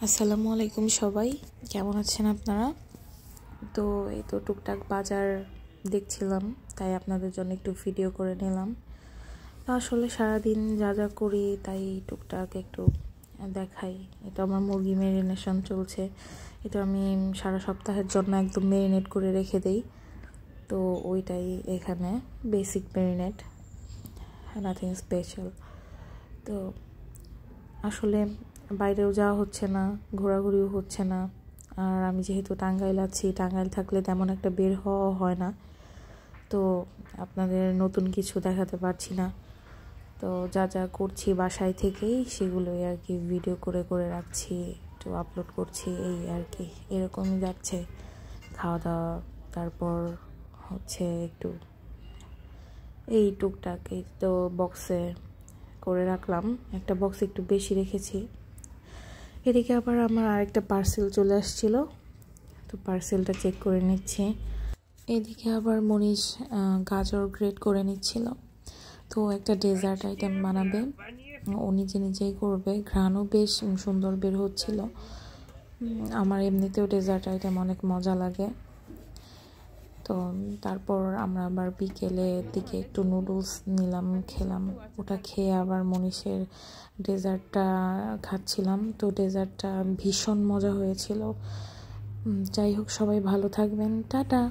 আসসালামু আলাইকুম সবাই, কেমন আছেন আপনারা? তো এই তো টুকটাক বাজার দেখছিলাম, তাই আপনাদের জন্য একটু ভিডিও করে নিলাম। আসলে সারাদিন যা যা করি তাই টুকটাক একটু দেখাই। এটা আমার মুরগি ম্যারিনেশন চলছে। এটা আমি সারা সপ্তাহের জন্য একদম ম্যারিনেট করে রেখে দিই। তো ওইটাই এখানে বেসিক ম্যারিনেট, নাথিং স্পেশাল। তো আসলে বাইরেও যাওয়া হচ্ছে না, ঘোরাঘুরিও হচ্ছে না। আর আমি যেহেতু টাঙ্গাইল আছি, টাঙ্গাইল থাকলে তেমন একটা বের হওয়া হয় না, তো আপনাদের নতুন কিছু দেখাতে পারছি না। তো যা যা করছি বাসায় থেকেই সেগুলোই আর কি ভিডিও করে করে রাখছি, একটু আপলোড করছি, এই আর কি এরকমই যাচ্ছে। খাওয়া দাওয়া, তারপর হচ্ছে একটু এই টুকটাক এই তো বক্সে করে রাখলাম, একটা বক্স একটু বেশি রেখেছি। এদিকে আবার আমার আরেকটা পার্সেল চলে আসছিল, তো পার্সেলটা চেক করে নিচ্ছি। এদিকে আবার মনীষ গাজর গ্রেট করে নিচ্ছিল। তো একটা ডেজার্ট আইটেম বানাবে, ও নিজে নিজেই করবে। ঘ্রাণও বেশ সুন্দর বের হচ্ছিল। আমার এমনিতেও ডেজার্ট আইটেম অনেক মজা লাগে। তো তারপর আমরা আবার বিকেলের দিকে একটু নুডলস নিলাম, খেলাম। ওটা খেয়ে আবার মনীষের ডেজার্টটা খাচ্ছিলাম। তো ডেজার্টটা ভীষণ মজা হয়েছিল। যাই হোক, সবাই ভালো থাকবেন, টাটা।